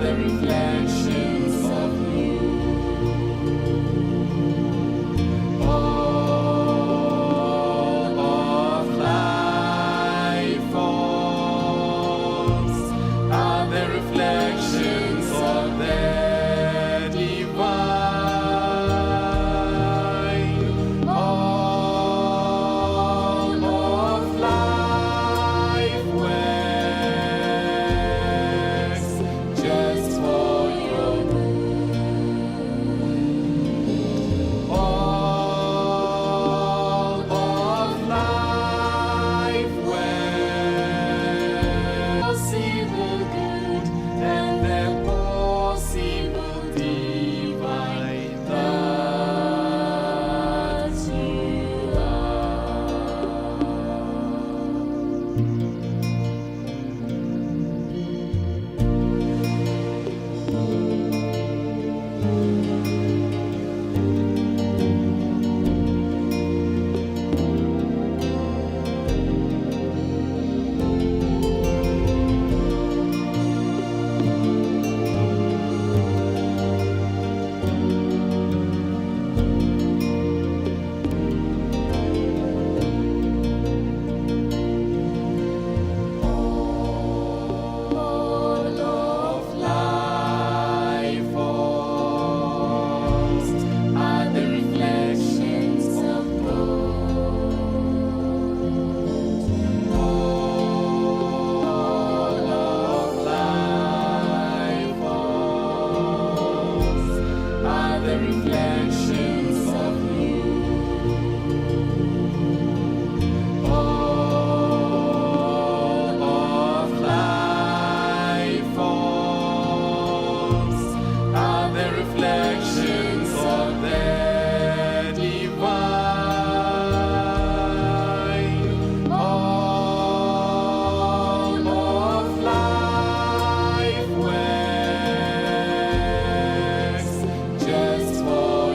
the reflections of you. All of life forms are the reflections of the divine. All of life works just for your good. All of life works possible good and the possible divine that you all of life forms are the reflections of God. All of life forms are the reflections of you. All of life forms are the reflections of the divine. All of life works just for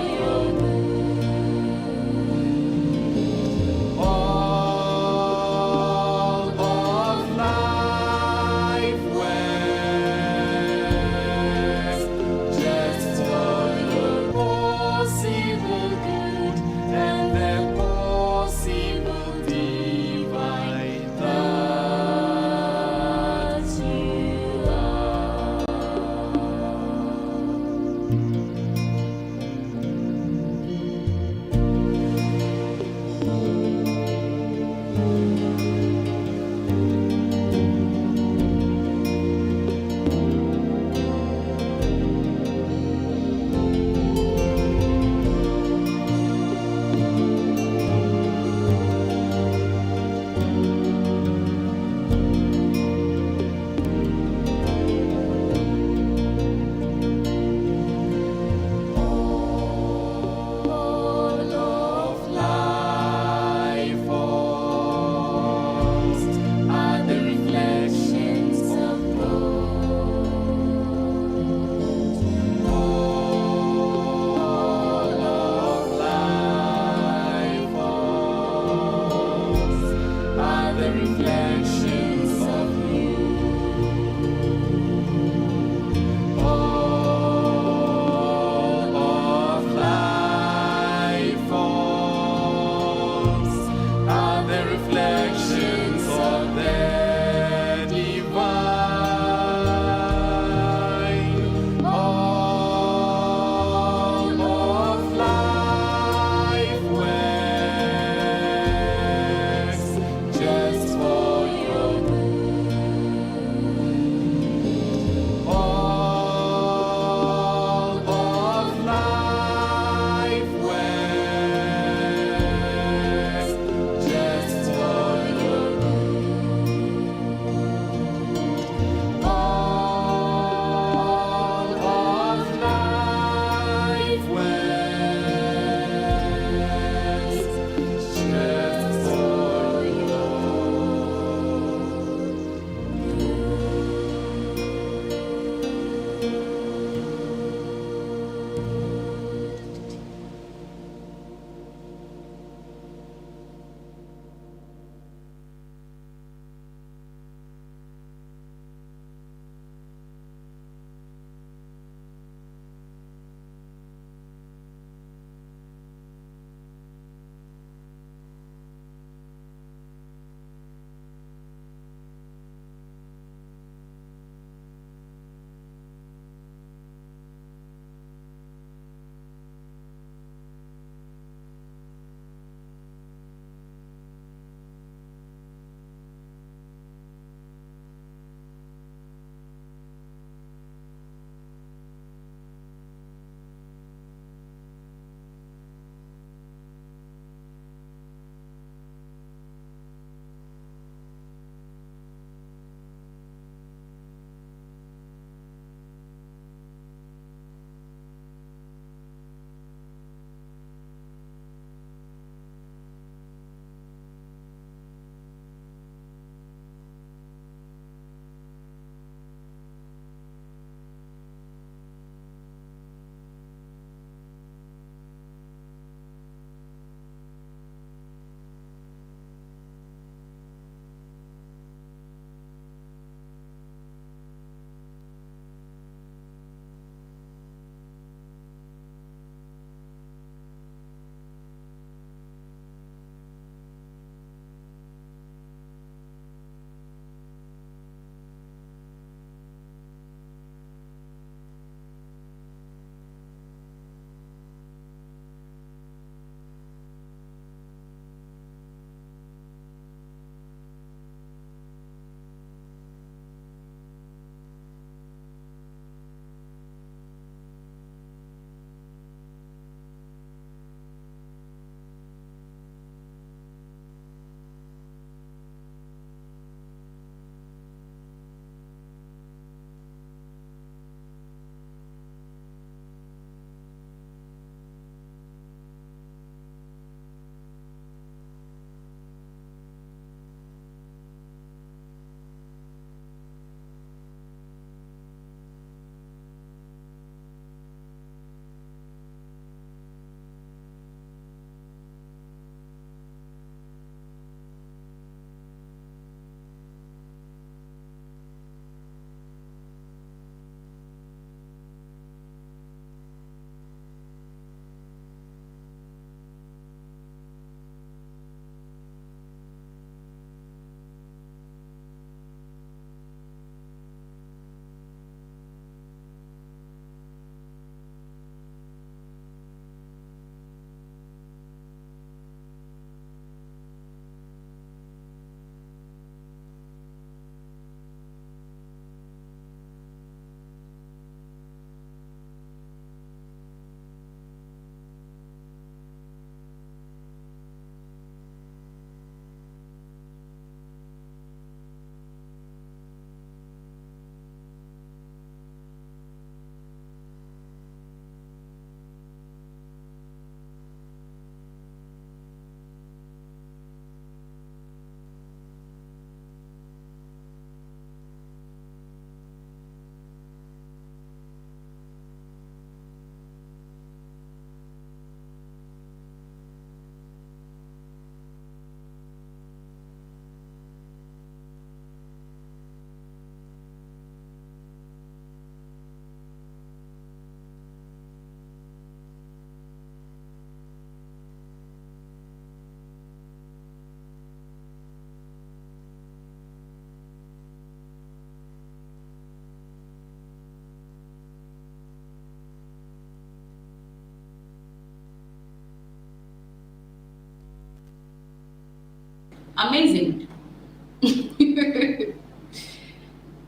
Amazing.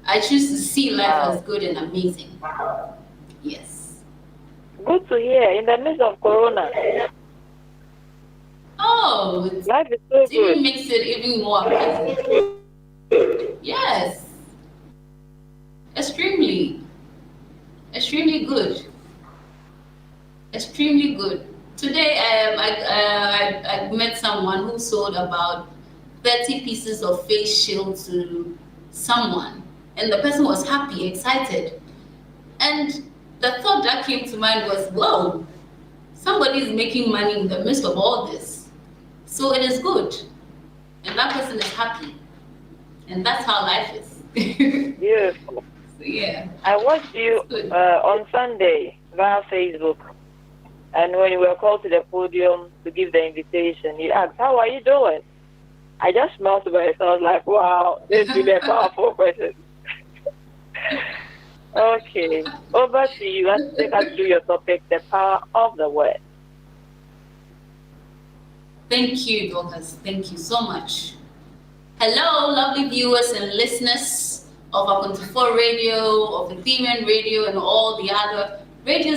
I choose to see life as Wow. good and amazing. Yes. Good to hear. In the midst of Corona, Oh, it life is so even good. makes it even more amazing. Yes. Extremely. Extremely good. Extremely good. Today, I met someone who sold about 30 pieces of face shield to someone, and the person was happy, excited. And the thought that came to mind was, whoa, somebody is making money in the midst of all this. So it is good. And that person is happy. And that's how life is. Beautiful. So yeah, I watched it's you good. on Sunday via Facebook, and when you were called to the podium to give the invitation, you asked, "How are you doing?" I just smiled to myself, like, "Wow, this is really a powerful person." Okay, over to you. Let's take us through your topic, the power of the word. Thank you, Dorcas. Thank you so much. Hello, lovely viewers and listeners of our 24 Radio, of Ethereum Radio, and all the other radio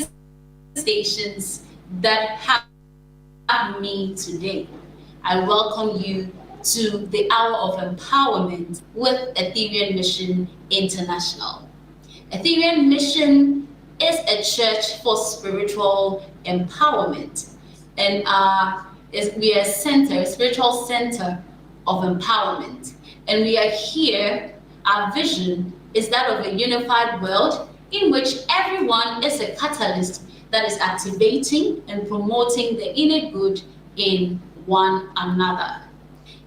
stations that have me today. I welcome you to the Hour of Empowerment with Ethereum Mission International. Ethereum Mission is a church for spiritual empowerment, and we are a spiritual center of empowerment. And we are here. Our vision is that of a unified world in which everyone is a catalyst that is activating and promoting the inner good in one another.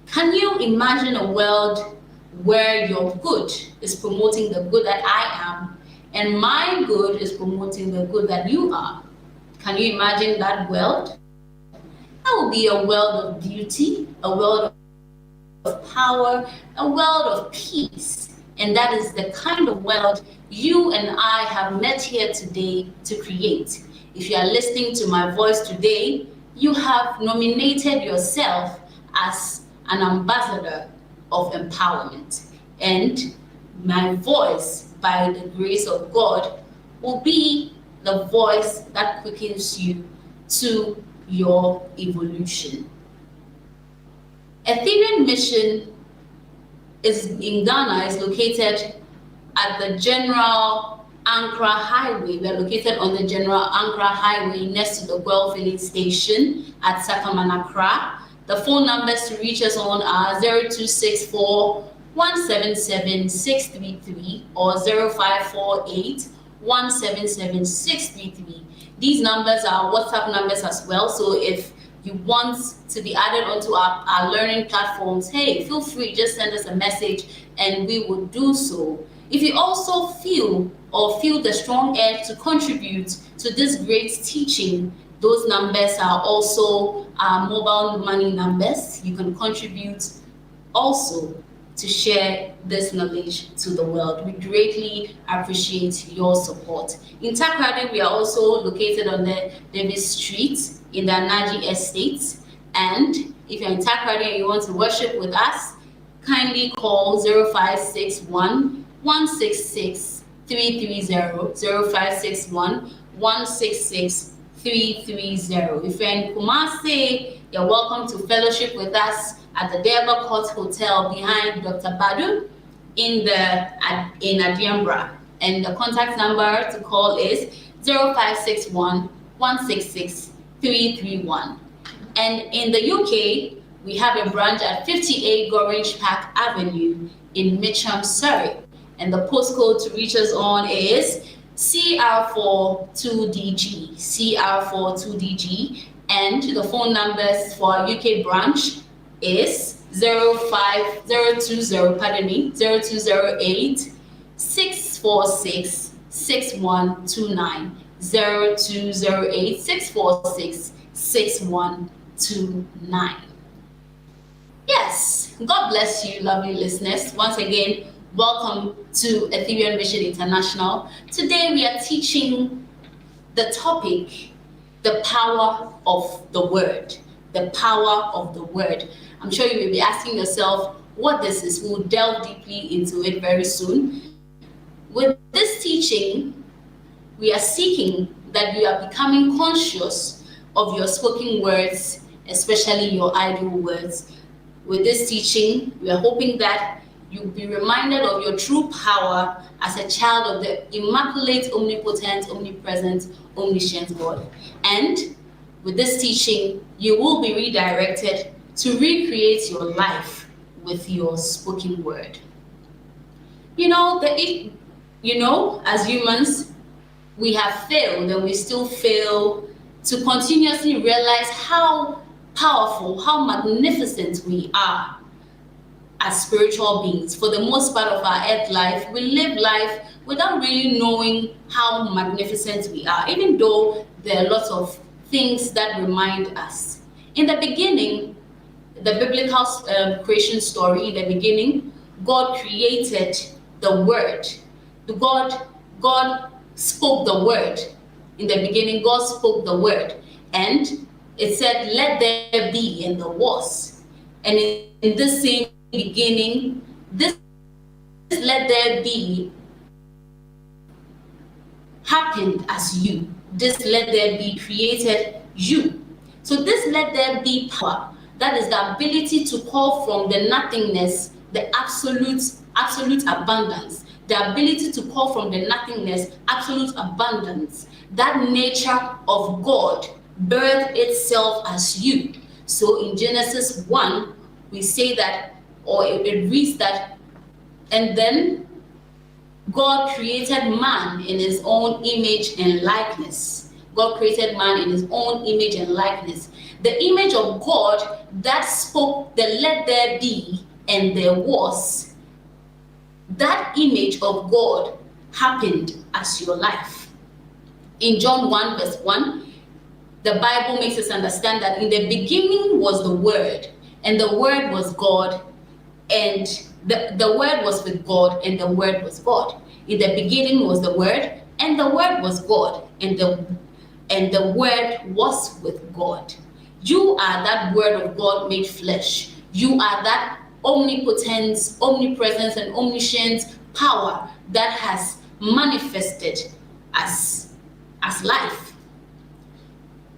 Can you imagine a world where your good is promoting the good that I am, and my good is promoting the good that you are? Can you imagine that world? That will be a world of beauty, a world of power, a world of peace. And that is the kind of world you and I have met here today to create. If you are listening to my voice today, you have nominated yourself as an ambassador of empowerment. And my voice, by the grace of God, will be the voice that quickens you to your evolution. Ethereum Mission is in Ghana, is located at the General Ankara Highway. We are located on the General Ankara Highway next to the Guelph filling station at Sakamanakra. The phone numbers to reach us on are 0264 177 633 or 0548 177 633. These numbers are WhatsApp numbers as well. So if you want to be added onto our learning platforms, hey, feel free, just send us a message and we will do so. If you also feel the strong urge to contribute to this great teaching, those numbers are also our mobile money numbers. You can contribute also to share this knowledge to the world. We greatly appreciate your support. In Takrady, we are also located on the Davis Street in the Anaji Estate. And if you're in Takrady and you want to worship with us, kindly call 0561 166 330 0561 166 330. If you're in Kumasi, you're welcome to fellowship with us at the Derba Court Hotel behind Dr. Badu in Adiambra. And the contact number to call is 0561 166 331. And in the UK, we have a branch at 58 Gorringe Park Avenue in Mitcham, Surrey. And the postcode to reach us on is CR42DG, CR42DG. And the phone numbers for our UK branch is 05020, pardon me, 0208 646 6129, 0208 646 6129. Yes, God bless you, lovely listeners. Once again, welcome to Ethereum Mission International. Today we are teaching the topic, the power of the word. The power of the word. I'm sure you will be asking yourself what this is. We'll delve deeply into it very soon. With this teaching, we are seeking that you are becoming conscious of your spoken words, especially your idle words. With this teaching, we are hoping that you'll be reminded of your true power as a child of the immaculate, omnipotent, omnipresent, omniscient God. And with this teaching, you will be redirected to recreate your life with your spoken word. As humans, we have failed and we still fail to continuously realize how powerful, how magnificent we are as spiritual beings. For the most part of our earth life, we live life without really knowing how magnificent we are, even though there are lots of things that remind us. In the beginning, the biblical creation story, in the beginning, God created the Word. God spoke the Word. In the beginning, God spoke the Word. And it said, let there be, and there was. And in this same beginning, this let there be happened as you. This let there be created you. So this let there be power, that is the ability to call from the nothingness the absolute abundance. The ability to call from the nothingness absolute abundance. That nature of God birthed itself as you. So in Genesis 1, we say that, or it reads that, and then God created man in his own image and likeness. God created man in his own image and likeness. The image of God that spoke the let there be and there was, that image of God happened as your life. In John 1 verse 1, the Bible makes us understand that in the beginning was the Word, and the Word was God, and the Word was with God, and the Word was God. In the beginning was the Word, and the Word was God, and the Word was with God. You are that Word of God made flesh. You are that omnipotence, omnipresence, and omniscient power that has manifested as life.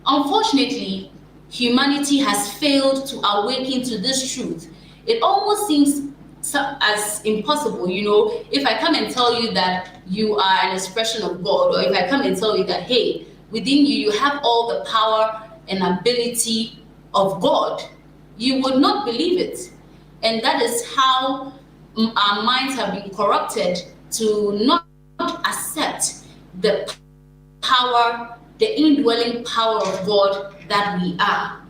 Unfortunately, humanity has failed to awaken to this truth. It almost seems as impossible, if I come and tell you that you are an expression of God, or if I come and tell you that, hey, within you have all the power and ability of God, you would not believe it. And that is how our minds have been corrupted to not accept the power, the indwelling power of God that we are.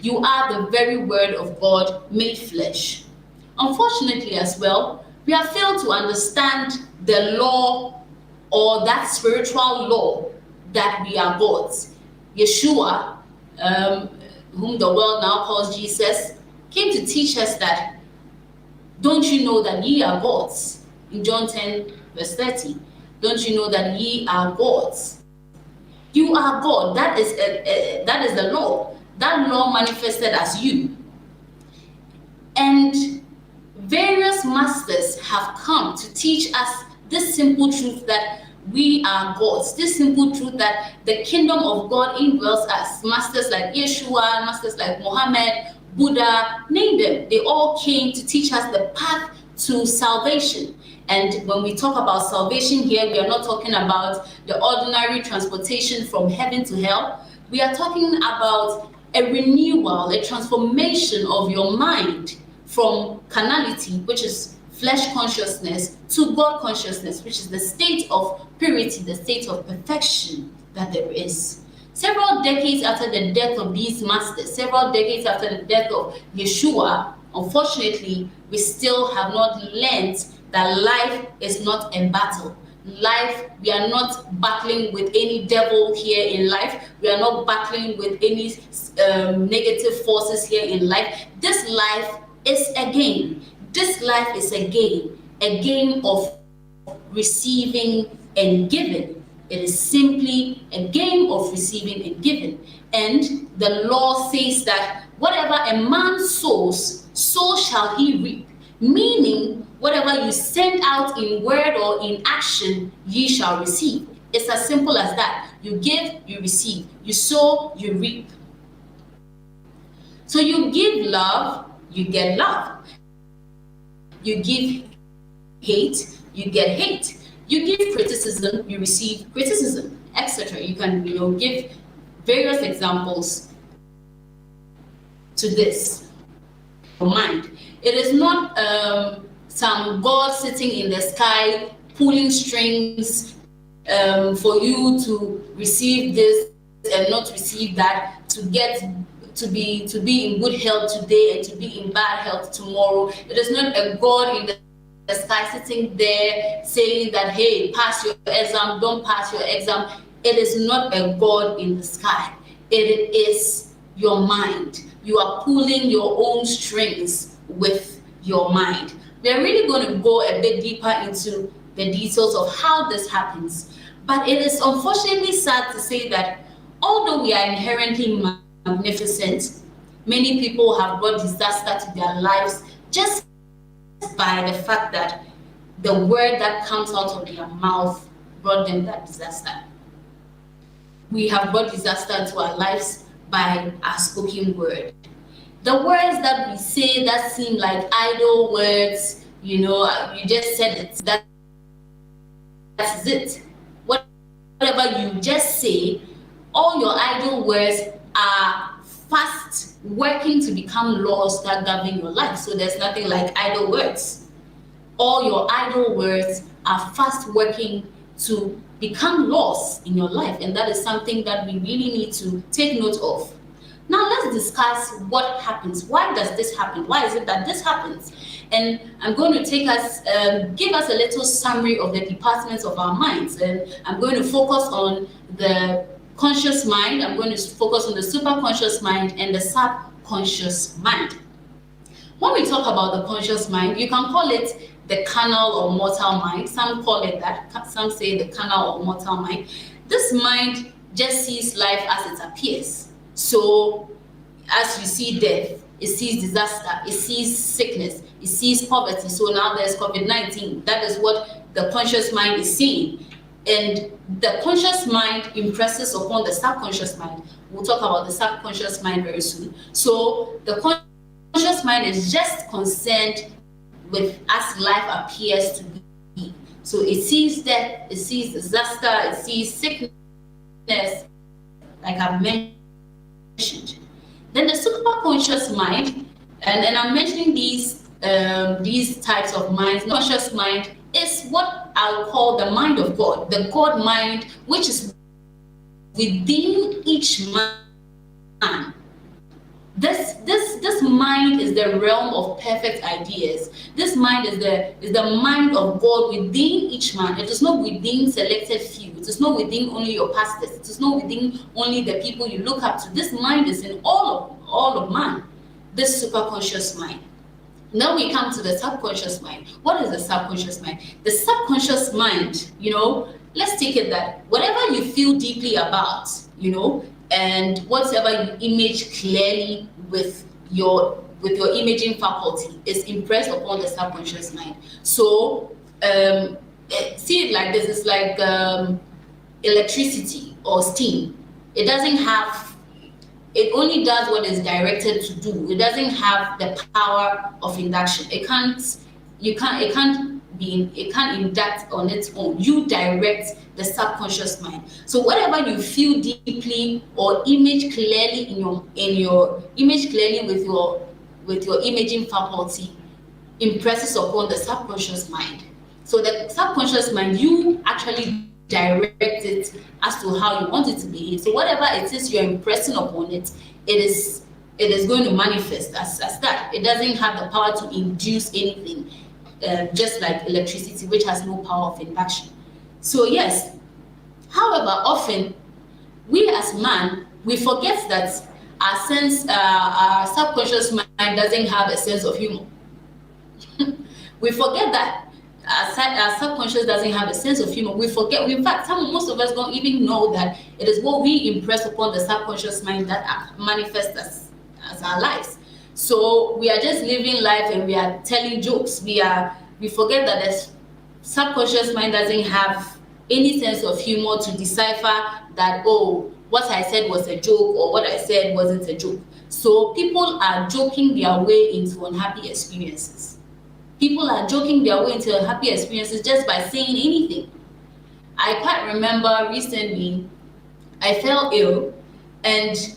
You are the very Word of God made flesh. Unfortunately as well, we have failed to understand the law, or that spiritual law, that we are gods. Yeshua, whom the world now calls Jesus, came to teach us that, don't you know that ye are gods? In John 10 verse 30, don't you know that ye are gods? You are God. That is the law. That law manifested as you. And various masters have come to teach us this simple truth that we are gods. This simple truth that the kingdom of God indwells us. Masters like Yeshua, masters like Muhammad, Buddha, name them. They all came to teach us the path to salvation. And when we talk about salvation here, we are not talking about the ordinary transportation from heaven to hell. We are talking about a renewal, a transformation of your mind from carnality, which is flesh consciousness, to God consciousness, which is the state of purity, the state of perfection that there is. Several decades after the death of these masters, several decades after the death of Yeshua, unfortunately, we still have not learned that life is not a battle. Life, we are not battling with any devil here in life. We are not battling with any negative forces here in life. This life is a game. This life is a game of receiving and giving. It is simply a game of receiving and giving. And the law says that whatever a man sows, so shall he reap. Meaning, whatever you send out in word or in action, ye shall receive. It's as simple as that. You give, you receive. You sow, you reap. So you give love, you get love. You give hate, you get hate. You give criticism, you receive criticism, etc. You can, give various examples to this. Mind. It is not some God sitting in the sky pulling strings for you to receive this and not receive that, to be in good health today and to be in bad health tomorrow. It is not a God in the sky sitting there saying that, hey, pass your exam, don't pass your exam. It is not a God in the sky. It is your mind. You are pulling your own strings with your mind. We are really going to go a bit deeper into the details of how this happens. But it is unfortunately sad to say that although we are inherently magnificent, many people have brought disaster to their lives just by the fact that the word that comes out of their mouth brought them that disaster. We have brought disaster into our lives by our spoken word. The words that we say that seem like idle words, you just said it. That's it. Whatever you just say, all your idle words are fast working to become laws that govern your life. So there's nothing like idle words. All your idle words are fast working to become laws in your life, and that is something that we really need to take note of. Now let's discuss what happens. Why does this happen? Why is it that this happens? And I'm going to give us a little summary of the departments of our minds, and I'm going to focus on the conscious mind, I'm going to focus on the superconscious mind and the subconscious mind. When we talk about the conscious mind, you can call it the carnal or mortal mind. Some call it that. Some say the carnal or mortal mind. This mind just sees life as it appears. So as you see death, it sees disaster, it sees sickness, it sees poverty. So now there's COVID-19. That is what the conscious mind is seeing. And the conscious mind impresses upon the subconscious mind. We'll talk about the subconscious mind very soon. So the conscious mind is just concerned with as life appears to be. So it sees death, it sees disaster, it sees sickness, like I've mentioned. Then the superconscious mind, and I'm mentioning these types of minds. The conscious mind is what I'll call the mind of God, the God mind, which is within each man. This mind is the realm of perfect ideas. This mind is the mind of God within each man. It is not within selected few. It is not within only your pastors. It is not within only the people you look up to. This mind is in all of man. This superconscious mind. Now we come to the subconscious mind. What is the subconscious mind? The subconscious mind, let's take it that whatever you feel deeply about, and whatever you image clearly with your imaging faculty is impressed upon the subconscious mind. So see it like this. It's like electricity or steam. It only does what it's directed to do. It doesn't have the power of induction. It can't induct on its own. You direct the subconscious mind. So whatever you feel deeply or image clearly in your image clearly with your imaging faculty impresses upon the subconscious mind. So the subconscious mind, you actually direct it as to how you want it to behave. So whatever it is you're impressing upon it, it is going to manifest as that. It doesn't have the power to induce anything, just like electricity, which has no power of induction. So yes, however, often we as man, we forget that our subconscious mind doesn't have a sense of humor. We forget that our subconscious doesn't have a sense of humor. We forget. In fact, most of us don't even know that it is what we impress upon the subconscious mind that manifests as our lives. So we are just living life and we are telling jokes. We forget that the subconscious mind doesn't have any sense of humor to decipher that, oh, what I said was a joke or what I said wasn't a joke. So people are joking their way into unhappy experiences. People are joking their way into unhappy experiences just by saying anything. I quite remember recently I fell ill, and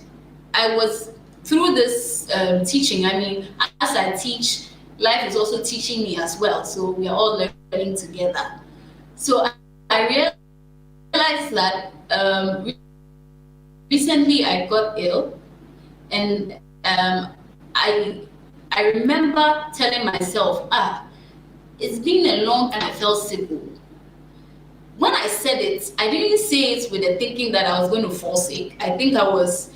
I was through this teaching. I mean, as I teach, life is also teaching me as well. So we are all learning together. So I realized that recently I got ill, and I remember telling myself, it's been a long time I felt sick. When I said it, I didn't say it with the thinking that I was going to fall sick. I think I was,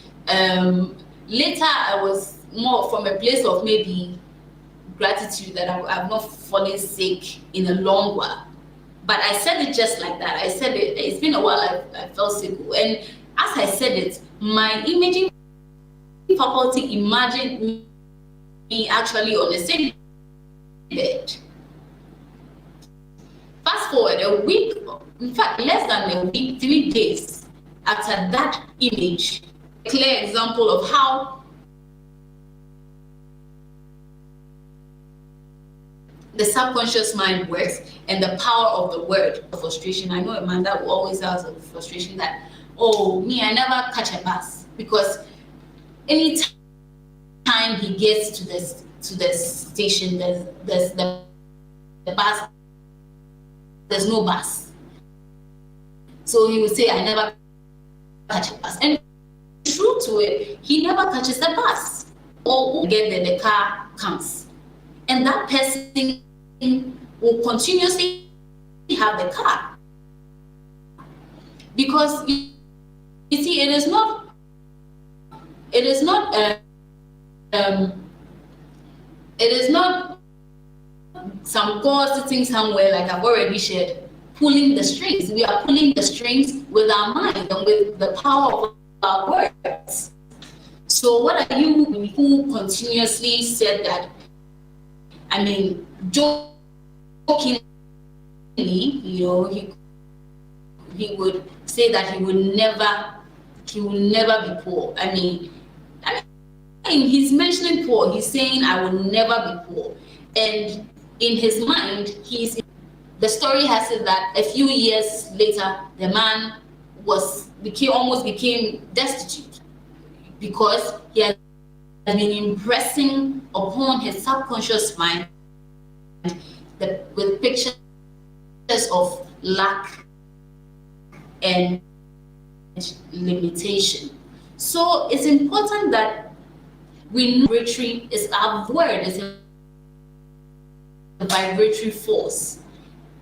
later I was more from a place of maybe gratitude that I've not fallen sick in a long while. But I said it just like that. I said it, it's been a while I felt sick. And as I said it, my imaging faculty imagined me actually on the same bed. Fast forward a week, in fact, less than a week, 3 days after that image, a clear example of how the subconscious mind works and the power of the word of frustration. I know a man that always has a frustration that, oh, me, I never catch a bus, because any time he gets to the station, there's the bus. There's no bus. So he would say, I never catch a bus. And true to it, he never catches the bus. Or get there, the car comes. And that person will continuously have the car. Because you see, it is not some God sitting somewhere, like I've already shared, pulling the strings. We are pulling the strings with our mind and with the power of our words. So what are you who continuously said that, I mean, jokingly, you know, he would say that he will never be poor. I mean, he's mentioning poor, he's saying I will never be poor. And in his mind, the story has it that a few years later, the man almost became destitute, because he had been impressing upon his subconscious mind with pictures of lack and limitation. So it's important that we know vibratory is our word, is a vibratory force.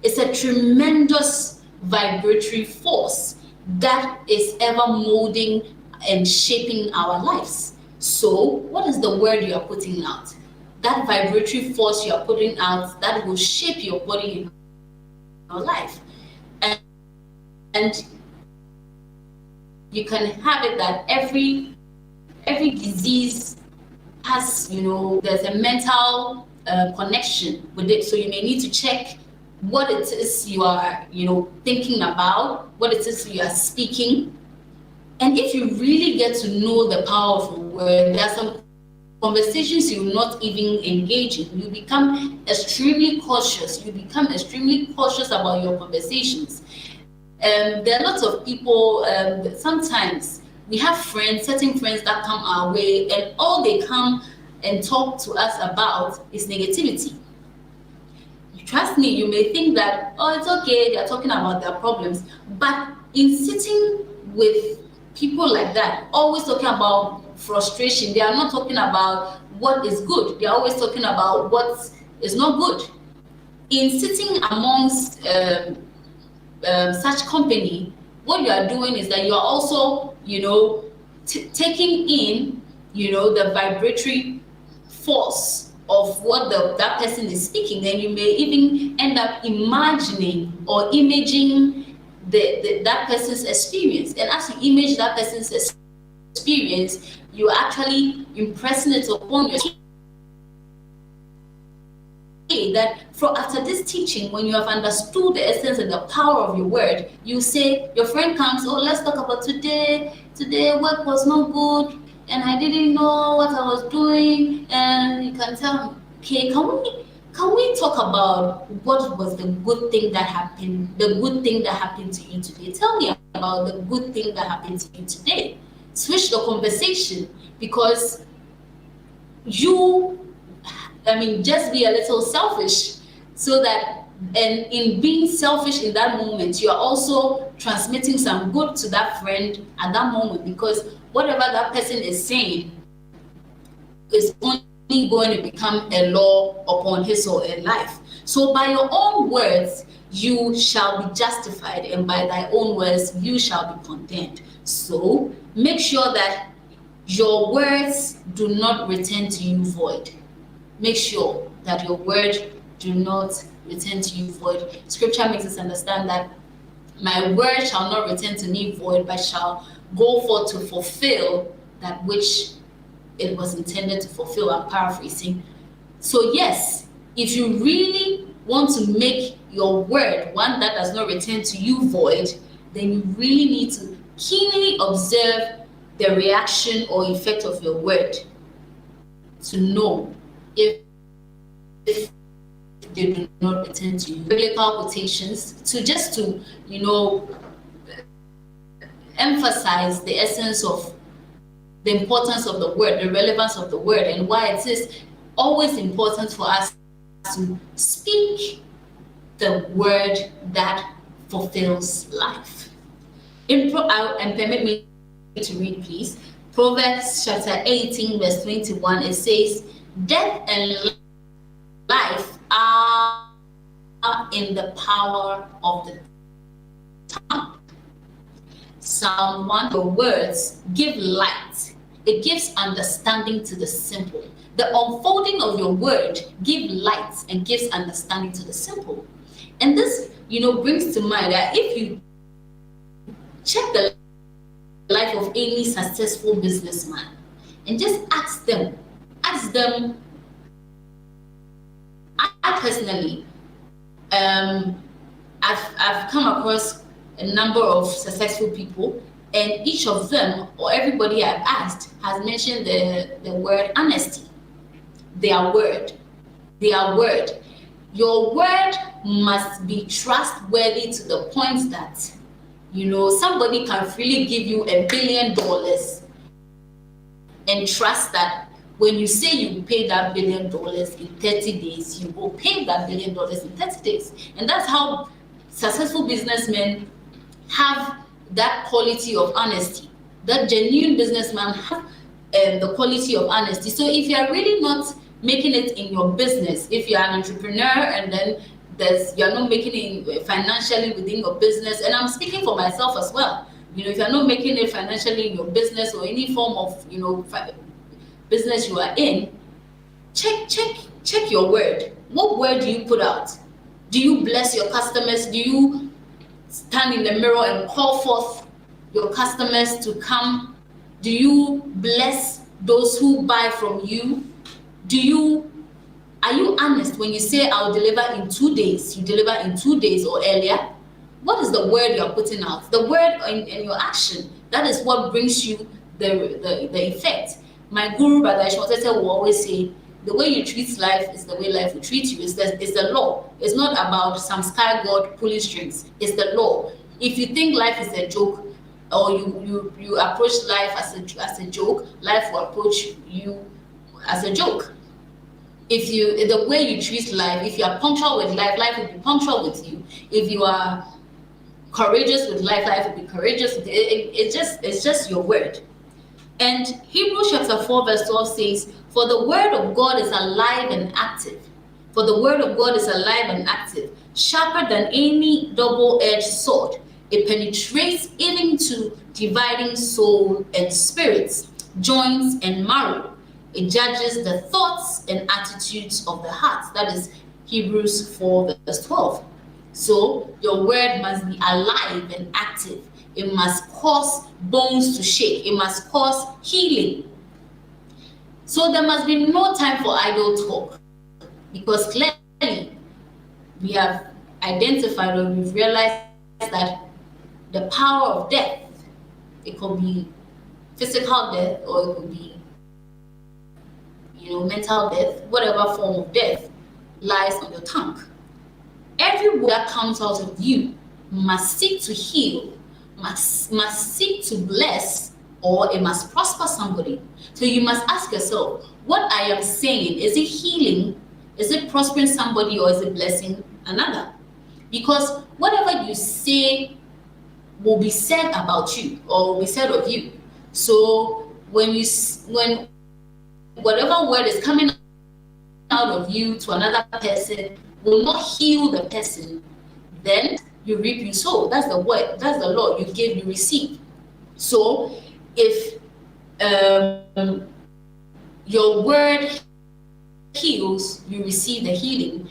It's a tremendous vibratory force that is ever molding and shaping our lives. So what is the word you are putting out? That vibratory force you are putting out, that will shape your body and your life. And you can have it that every disease has, you know, there's a mental connection with it. So you may need to check what it is you are, you know, thinking about, what it is you are speaking. And if you really get to know the power of a word, there are some conversations you will not even engage in. You become extremely cautious. You become extremely cautious about your conversations. There are lots of people, sometimes we have friends, certain friends that come our way, and all they come and talk to us about is negativity. Trust me, you may think that, oh, it's okay, they're talking about their problems. But in sitting with people like that, always talking about frustration, they are not talking about what is good. They are always talking about what is not good. In sitting amongst such company, what you are doing is that you are also, you know, taking in, you know, the vibratory force of what that person is speaking, and you may even end up imagining or imaging that person's experience. And as you image that person's experience, you're actually impressing it upon your that after this teaching, when you have understood the essence and the power of your word, you say, your friend comes, oh, let's talk about today. Today work was not good and I didn't know what I was doing. And you can tell me, okay, can we talk about what was the good thing that happened, to you today? Tell me about the good thing that happened to you today. Switch the conversation, because just be a little selfish, so that, and in being selfish in that moment, you're also transmitting some good to that friend at that moment, because whatever that person is saying is only going to become a law upon his or her life. So by your own words, you shall be justified, and by thy own words, you shall be condemned. So make sure that your words do not return to you void. Make sure that your word do not return to you void. Scripture makes us understand that my word shall not return to me void, but shall go forth to fulfill that which it was intended to fulfill. I'm paraphrasing. So yes, if you really want to make your word one that does not return to you void, then you really need to keenly observe the reaction or effect of your word to know if they do not return to you. Biblical quotations to emphasize the essence of the importance of the word, the relevance of the word, and why it is always important for us to speak the word that fulfills life. And permit me to read, please. Proverbs chapter 18, verse 21, it says, death and life are in the power of the tongue. Psalm 1, your words give light. It gives understanding to the simple. The unfolding of your word gives light and gives understanding to the simple. And this, brings to mind that if you check the life of any successful businessman and just ask them, I personally, I've come across a number of successful people, and each of them, or everybody I've asked, has mentioned the word honesty. Their word. Your word must be trustworthy to the point that, somebody can freely give you $1 billion and trust that when you say you will pay that $1 billion in 30 days, you will pay that $1 billion in 30 days. And that's how successful businessmen have that quality of honesty. That genuine businessman have the quality of honesty. So if you are really not making it in your business, if you are an entrepreneur and then you're not making it financially within your business, and I'm speaking for myself as well. If you're not making it financially in your business or any form of business you are in, check your word. What word do you put out? Do you bless your customers? Do you stand in the mirror and call forth your customers to come? Do you bless those who buy from you? Are you honest when you say I'll deliver in 2 days? You deliver in 2 days or earlier? What is the word you're putting out? The word in your action. That is what brings you the effect. My guru, Brother Ishmael, will always say, the way you treat life is the way life will treat you. It's the law. It's not about some sky god pulling strings. It's the law. If you think life is a joke, or you approach life as a joke, life will approach you as a joke. The way you treat life, if you are punctual with life, life will be punctual with you. If you are courageous with life, life will be courageous with you. It's just your word. And Hebrews chapter 4 verse 12 says, for the word of God is alive and active. For the word of God is alive and active, sharper than any double-edged sword. It penetrates even to dividing soul and spirits, joints and marrow. It judges the thoughts and attitudes of the heart. That is Hebrews 4 verse 12. So your word must be alive and active. It must cause bones to shake. It must cause healing. So there must be no time for idle talk, because clearly we have identified, or we've realized that the power of death, it could be physical death, or it could be, mental death, whatever form of death lies on your tongue. Every word that comes out of you must seek to heal, must seek to bless, or it must prosper somebody. So you must ask yourself, what I am saying, is it healing? Is it prospering somebody, or is it blessing another? Because whatever you say will be said about you, or will be said of you. So when whatever word is coming out of you to another person will not heal the person, then you reap, you sow. That's the word. That's the law. You give, you receive. So if your word heals, you receive the healing.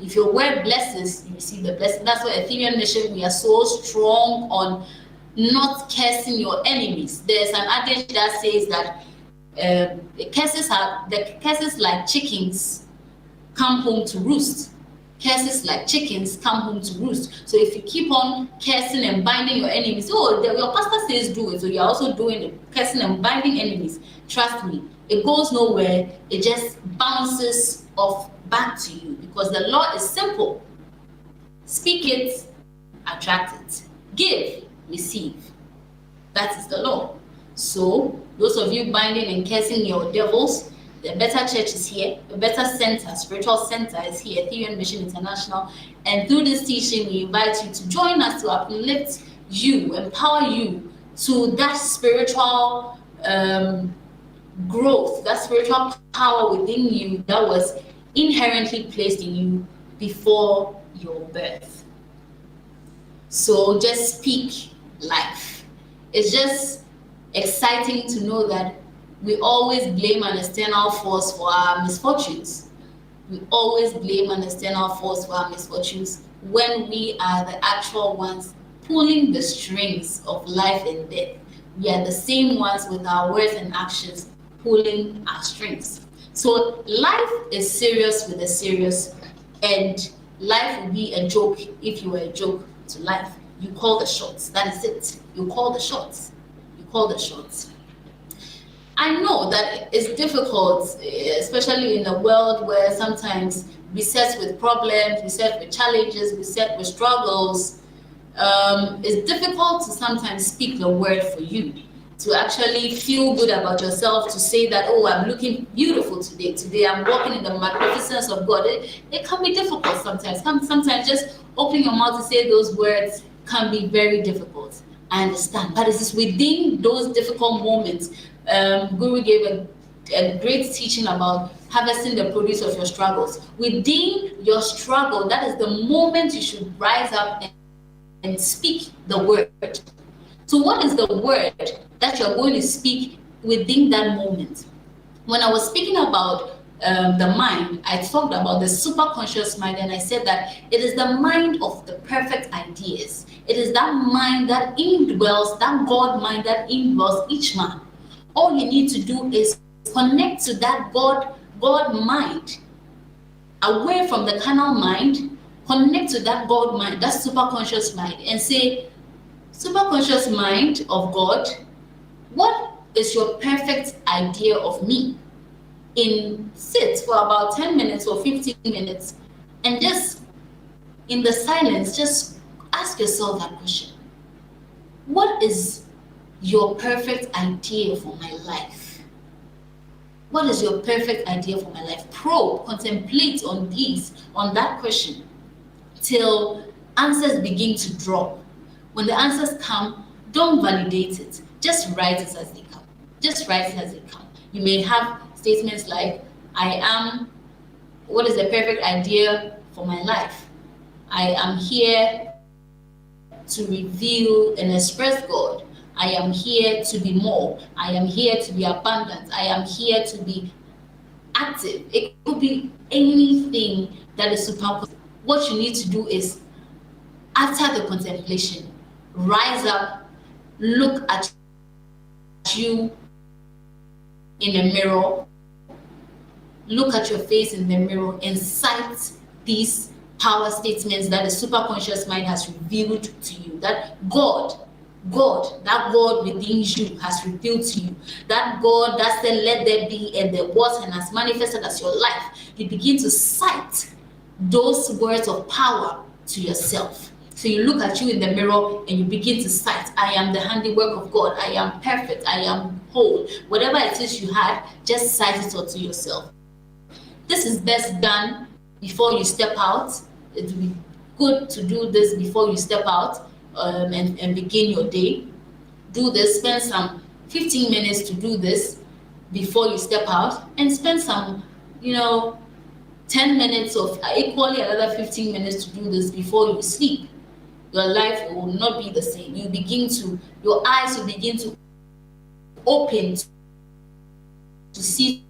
If your word blesses, you receive the blessing. That's why Ethereum Nation, we are so strong on not cursing your enemies. There's an adage that says that the curses like chickens come home to roost. Curses like chickens come home to roost. So if you keep on cursing and binding your enemies, your pastor says do it, so you're also doing it, cursing and binding enemies. Trust me, it goes nowhere. It just bounces off back to you, because the law is simple. Speak it, attract it. Give, receive. That is the law. So those of you binding and cursing your devils, the better church is here, the better center, spiritual center is here, Ethereum Mission International. And through this teaching, we invite you to join us to uplift you, empower you to that spiritual growth, that spiritual power within you that was inherently placed in you before your birth. So just speak life. It's just exciting to know that we always blame an external force for our misfortunes. We always blame an external force for our misfortunes when we are the actual ones pulling the strings of life and death. We are the same ones with our words and actions pulling our strings. So life is serious with the serious, and life will be a joke if you were a joke to life. You call the shots. That is it. You call the shots. You call the shots. I know that it's difficult, especially in a world where sometimes beset with problems, beset with challenges, beset with struggles. It's difficult to sometimes speak the word for you, to actually feel good about yourself, to say that, oh, I'm looking beautiful today. Today I'm walking in the magnificence of God. It can be difficult sometimes. Sometimes just opening your mouth to say those words can be very difficult. I understand. But it is within those difficult moments. Guru gave a great teaching about harvesting the produce of your struggles. Within your struggle, that is the moment you should rise up and speak the word. So what is the word that you're going to speak within that moment? When I was speaking about the mind, I talked about the superconscious mind, and I said that it is the mind of the perfect ideas. It is that mind that indwells, that God mind that indwells each man. All you need to do is connect to that God mind, away from the carnal mind. Connect to that God mind, that superconscious mind, and say, superconscious mind of God, what is your perfect idea of me? Sit for about 10 minutes or 15 minutes, and just in the silence, just ask yourself that question. What is your perfect idea for my life? What is your perfect idea for my life? Probe, contemplate on that question till answers begin to drop. When the answers come, don't validate it. Just write it as they come. Just write it as they come. You may have statements like, what is the perfect idea for my life? I am here to reveal and express God. I am here to be more. I am here to be abundant. I am here to be active. It could be anything that is super. What you need to do is, after the contemplation, rise up, look at you in a mirror, look at your face in the mirror, and cite these power statements that the superconscious mind has revealed to you, that that God within you has revealed to you, that God that said let there be and there was and has manifested as your life. You begin to cite those words of power to yourself. So you look at you in the mirror and you begin to cite, I am the handiwork of God, I am perfect, I am whole. Whatever it is you had, just cite it unto yourself. This is best done before you step out. It will be good to do this before you step out and begin your day. Do this, spend some 15 minutes to do this before you step out, and spend some, 10 minutes of equally another 15 minutes to do this before you sleep. Your life will not be the same. Your eyes will begin to open to see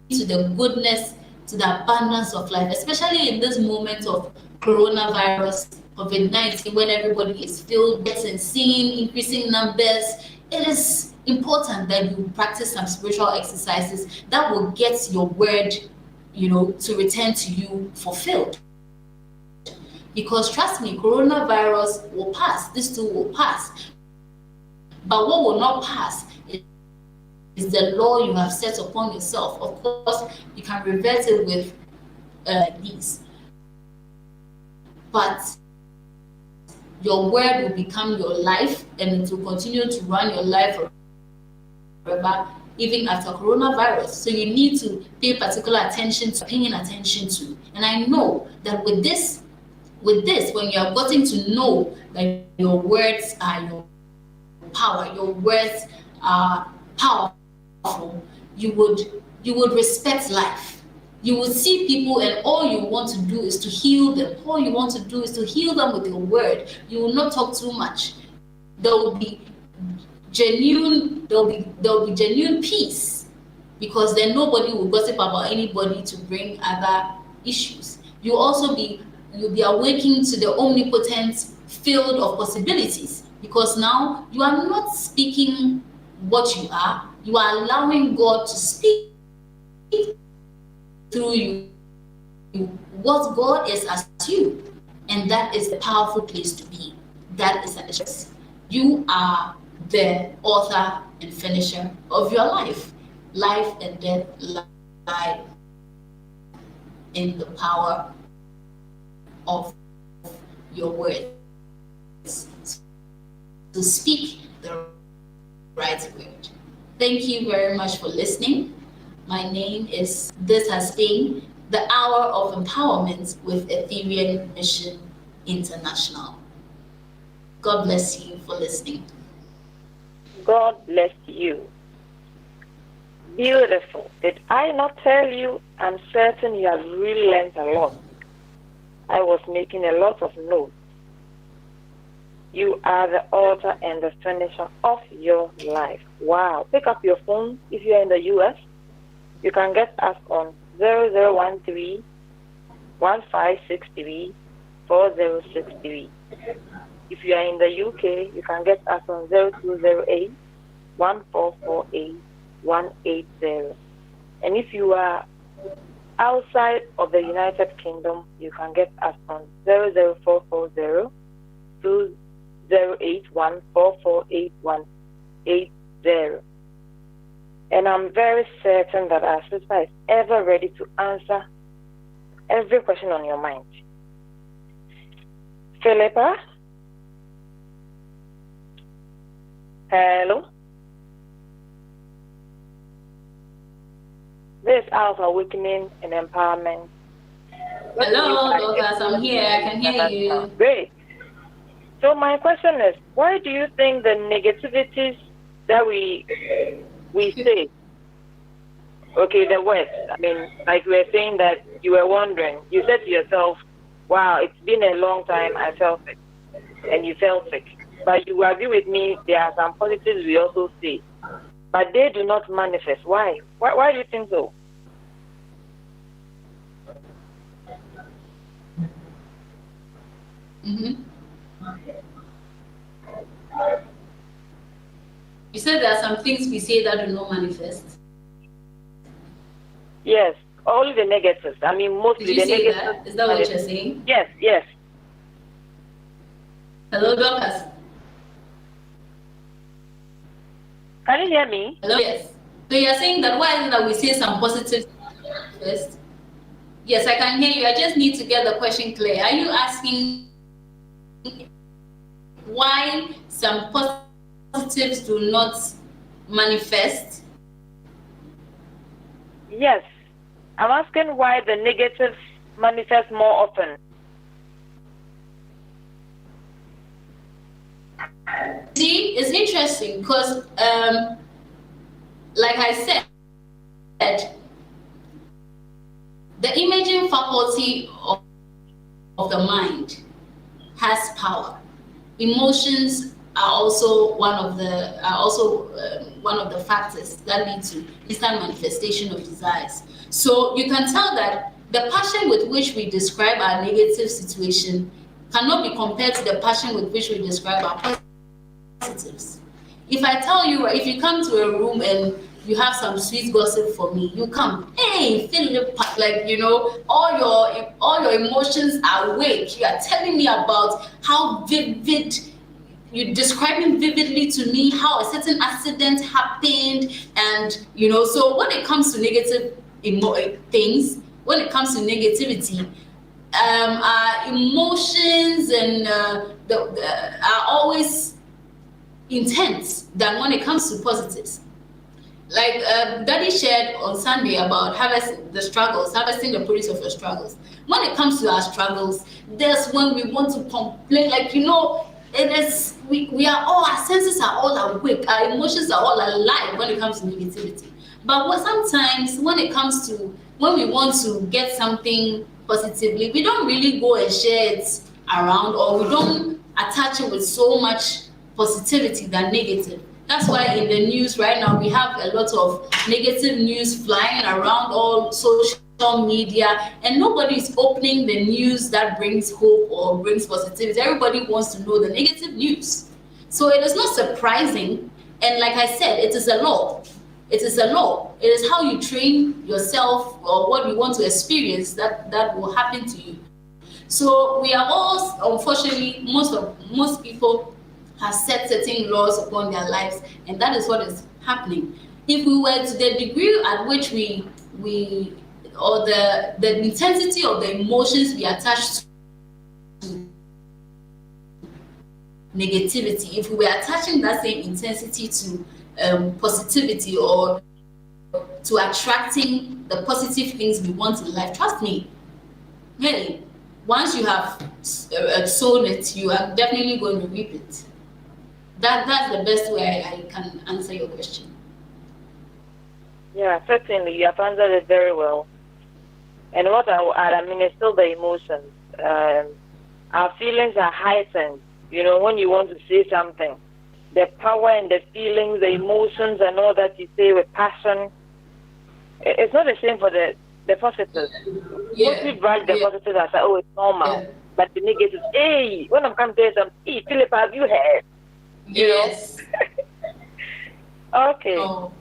to the goodness, to the abundance of life, especially in this moment of coronavirus, COVID-19, when everybody is filled, getting seen, increasing numbers. It is important that you practice some spiritual exercises that will get your word, to return to you fulfilled. Because trust me, coronavirus will pass. This too will pass. But what will not pass is the law you have set upon yourself. Of course, you can revert it with these. But your word will become your life, and it will continue to run your life forever, even after coronavirus. So you need to pay particular attention to, paying attention to. And I know that with this, when you are getting to know that your words are your power, your words are powerful, you would respect life. You would see people and all you want to do is to heal them. All you want to do is to heal them with your word. You will not talk too much. There will be genuine peace, because then nobody will gossip about anybody to bring other issues. You'll be awakening to the omnipotent field of possibilities, because now you are not speaking what you are allowing God to speak through you what God is as you, and that is the powerful place to be. That is at the choice. You are the author and finisher of your life. Life and death lie in the power of your words. To speak the right word. Thank you very much for listening. This has been the Hour of Empowerment with Ethereal Mission International. God bless you for listening. God bless you. Beautiful. Did I not tell you? I'm certain you have really learned a lot. I was making a lot of notes. You are the author and the finisher of your life. Wow. Pick up your phone if you're in the US. You can get us on 0013 1563 4063. If you are in the UK, you can get us on 0208 1448 180. And if you are outside of the United Kingdom, you can get us on 00440 2081 448 And I'm very certain that our sister is ever ready to answer every question on your mind. Philippa? Hello? This is Hour of Awakening and Empowerment. Hello, Dorcas, I'm here. I can hear you. Great. So my question is, why do you think the negativities that we say, okay, the worst, I mean, like we were saying that you were wondering, you said to yourself, wow, it's been a long time, I felt sick, and you felt sick. But you agree with me, there are some positives we also say, but they do not manifest. Why? Why do you think so? You said there are some things we say that do not manifest. Yes, only the negatives. I mean, mostly Did you the say negatives. that? Is that what you're saying? Yes, yes. Hello, Dorcas. Can you hear me? Hello, yes. So you're saying that why is it that we say some positive first? Yes, I can hear you. I just need to get the question clear. Are you asking why some positives do not manifest? Yes. I'm asking why the negatives manifest more often. See, it's interesting because, like I said, the imaging faculty of the mind has power. Emotions are also one of the factors that lead to instant manifestation of desires. So you can tell that the passion with which we describe our negative situation cannot be compared to the passion with which we describe our positives. If I tell you, if you come to a room and you have some sweet gossip for me, you come, hey, Philippa, like, you know, all your emotions are awake. You are telling me about how vivid, you're describing vividly to me how a certain accident happened, and you know. So when it comes to negative things, when it comes to negativity, our emotions and are always intense than when it comes to positives. Like Daddy shared on Sunday about harvesting the produce of your struggles. When it comes to our struggles, that's when we want to complain. Like, you know, it is we are all, our senses are all awake, our emotions are all alive when it comes to negativity. But sometimes when it comes to when we want to get something positively, we don't really go and share it around, or we don't attach it with so much positivity than negative. That's why in the news right now we have a lot of negative news flying around all social media, and nobody is opening the news that brings hope or brings positivity. Everybody wants to know the negative news. So it is not surprising, and like I said, it is a law. It is a law. It is how you train yourself, or what you want to experience, that will happen to you. So we are all, unfortunately, most people have set certain laws upon their lives, and that is what is happening. If we were to the degree at which we or the intensity of the emotions we attach to negativity, if we were attaching that same intensity to positivity, or to attracting the positive things we want in life, trust me, hey, once you have sown it, you are definitely going to reap it. That's the best way I can answer your question. Yeah, certainly. You have answered it very well. And what I will add, I mean, it's still the emotions. Our feelings are heightened. You know, when you want to say something, the power and the feelings, the emotions and all that you say with passion, it's not the same for the positives. Yeah. Mostly brag the positives and say, oh, it's normal. Yeah. But the negatives, hey, when I'm coming to say something, hey, Philippa, have you heard? Yes. Okay. Oh.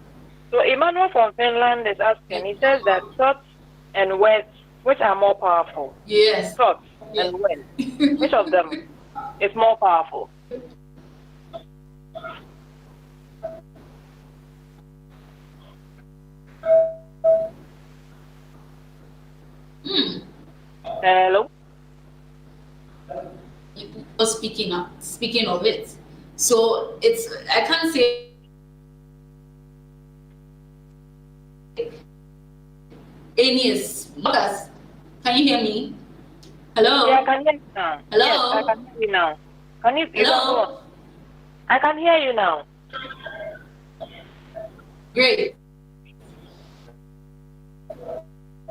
So Emmanuel from Finland is asking, he says that thoughts and words, which are more powerful? Yes. Thoughts and words, which of them is more powerful? Hello? Speaking of it, so I can't say any is. Lucas, can you hear me? Hello? Yeah, I can hear you now. Hello? Yes, I can hear you now. Can you Hello? can go on. I can hear you now. Great.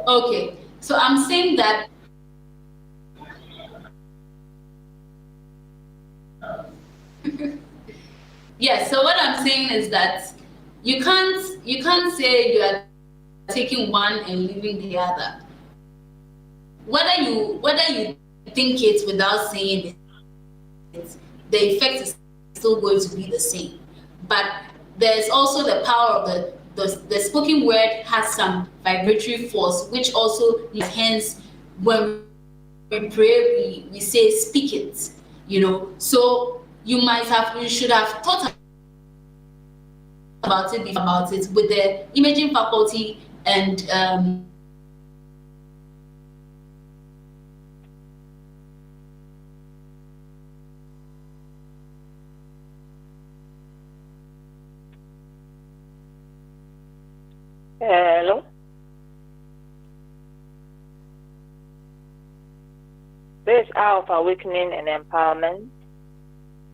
Okay, so I'm saying that yes, so what I'm saying is that you can't say you are taking one and leaving the other. Whether you think it without saying it, the effect is still going to be the same. But there's also the power of the spoken word has some vibratory force, which also hence when we pray we say speak it, So you should have thought about it with the imaging faculty and Hello. This hour of awakening and empowerment.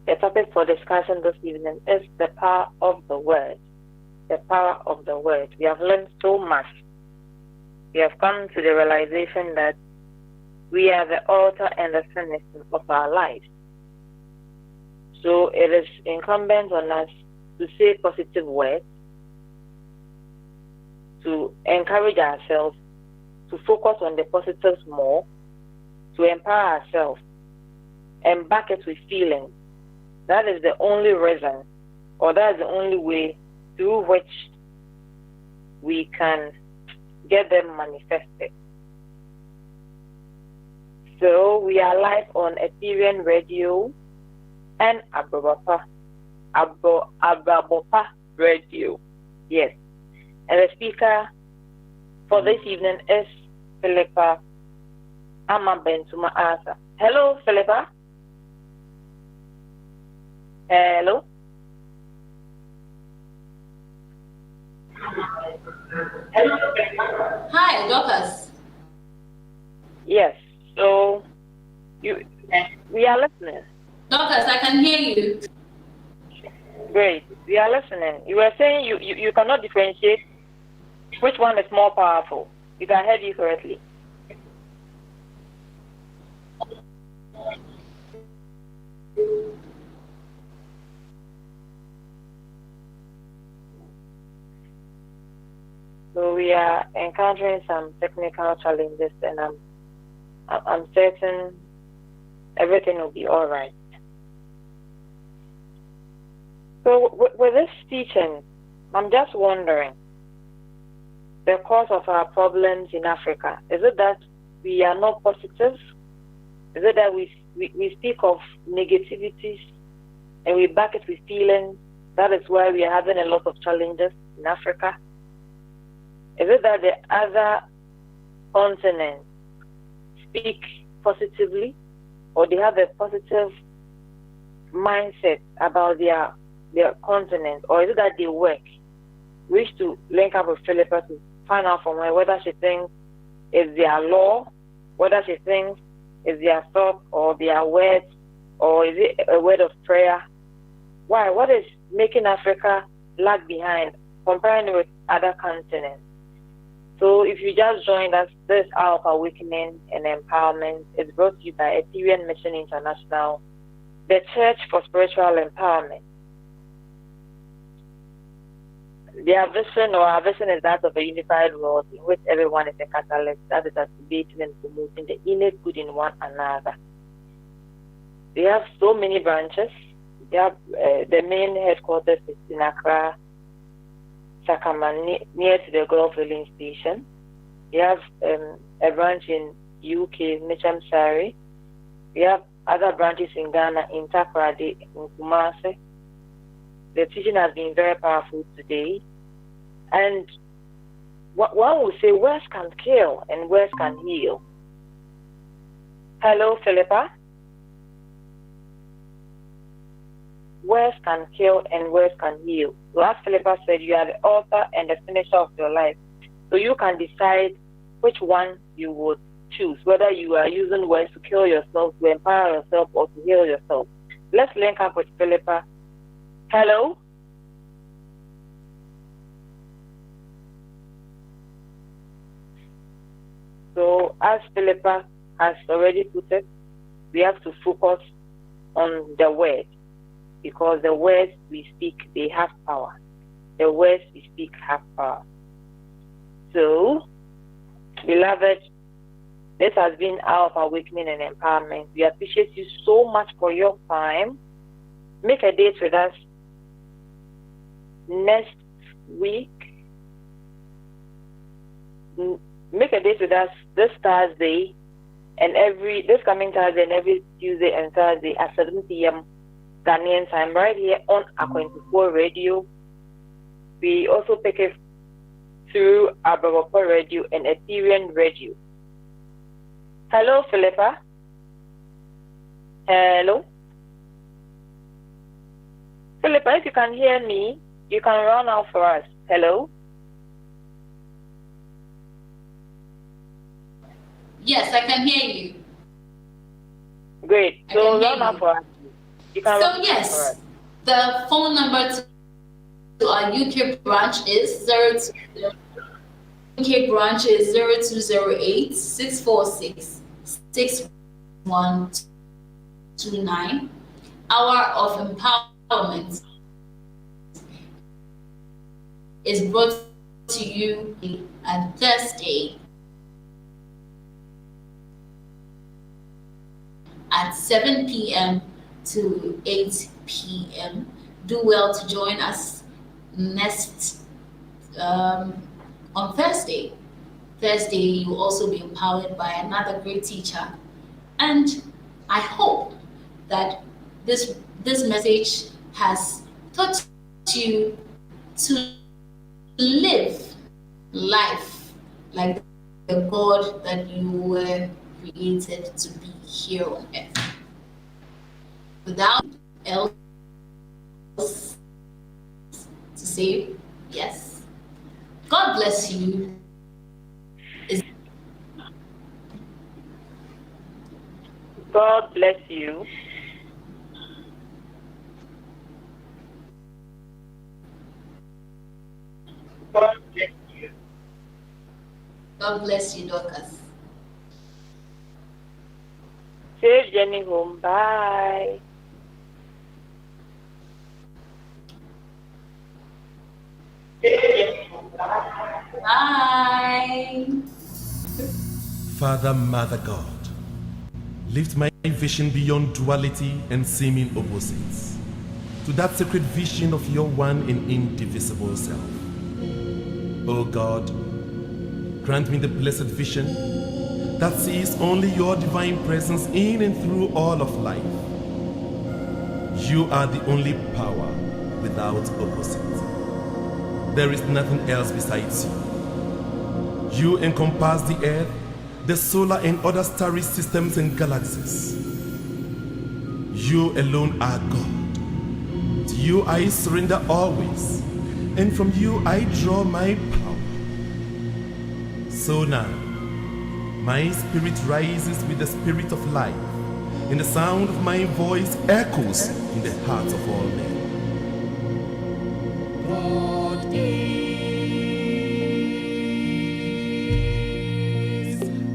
The topic for discussion this evening is the power of the word. The power of the word. We have learned so much. We have come to the realization that we are the author and the finisher of our lives. So it is incumbent on us to say positive words, to encourage ourselves, to focus on the positives more, to empower ourselves, and back it with feelings. That is the only reason, or that is the only way through which we can get them manifested. So we are live on Ethereum Radio and Abrabopa Radio. Yes. And the speaker for this evening is Philippa Bentuma Asa. Hello, Philippa. Hello. Hello. Hi, Dorcas. Yes. So we are listening. Dorcas, I can hear you. Great. We are listening. You were saying you cannot differentiate which one is more powerful, if I heard you correctly. So we are encountering some technical challenges, and I'm certain everything will be all right. So with this teaching, I'm just wondering, the cause of our problems in Africa, is it that we are not positive? Is it that we speak of negativities and we back it with feelings? That is why we are having a lot of challenges in Africa. Is it that the other continents speak positively, or they have a positive mindset about their continent, or is it that they work? We wish to link up with Philippa to find out from her whether she thinks it's their law, whether she thinks it's their thought or their words, or is it a word of prayer? Why? What is making Africa lag behind comparing with other continents? So if you just joined us, this hour of awakening and empowerment is brought to you by Ethereum Mission International, the Church for Spiritual Empowerment. Their vision, or our vision, is that of a unified world in which everyone is a catalyst that is activating and promoting the innate good in one another. They have so many branches. They have the main headquarters is in Accra, Sakaman, near to the Gulf Filling Station. They have a branch in UK, Mitcham Sari. We have other branches in Ghana, in Takoradi, in Kumasi. The teaching has been very powerful today. And one will say, words can kill and words can heal. Hello, Philippa. Words can kill and words can heal. So as Philippa said, you are the author and the finisher of your life. So you can decide which one you would choose, whether you are using words to kill yourself, to empower yourself, or to heal yourself. Let's link up with Philippa. Hello? So as Philippa has already put it, we have to focus on the word, because the words we speak, they have power. The words we speak have power. So, beloved, this has been our awakening and empowerment. We appreciate you so much for your time. make a date with us next week. Make a date with us this Thursday and this coming Thursday and every Tuesday and Thursday at 7 p.m. Ghanaian time, right here on A24 Radio. We also pick it through Abravopa Radio and Ethereum Radio. Hello, Philippa. Hello. Philippa, if you can hear me, you can run out for us. Hello. Yes, I can hear you. Great. So run out for us. You can run out for us. The phone number to our UK branch is 0208 646 6129. Hour of Empowerment is brought to you on Thursday at 7 p.m. to 8 p.m. Do well to join us next on Thursday. Thursday, you will also be empowered by another great teacher. And I hope that this message has taught you to live life like the God that you were created to be here on earth. Without else to say, yes. God bless you. God bless you. God bless you. God bless you, Dorcas. Safe journey home. Bye. Bye. Father, Mother God, lift my vision beyond duality and seeming opposites to that sacred vision of your one and indivisible self. O God, grant me the blessed vision that sees only your divine presence in and through all of life. You are the only power without opposite. There is nothing else besides you. You encompass the earth, the solar and other starry systems and galaxies. You alone are God. To you I surrender always, and from you I draw my power. So now, my spirit rises with the spirit of life, and the sound of my voice echoes in the hearts of all men. God is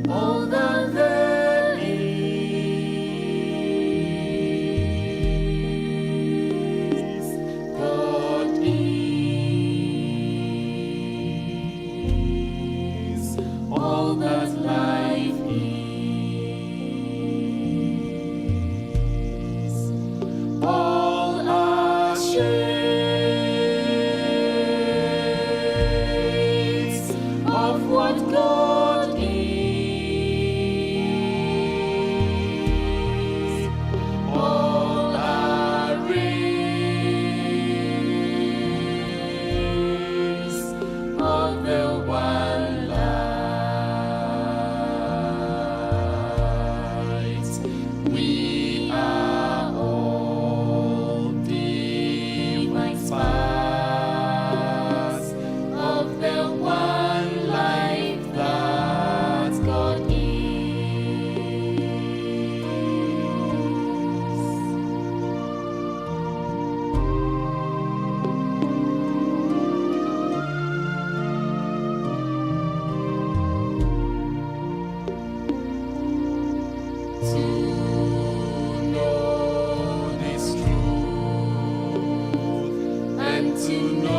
all that there is. God is all that life is. All are shades of what God is. All are rays of the one light. We are all divine sparks of the one life that God is. To know this truth and to know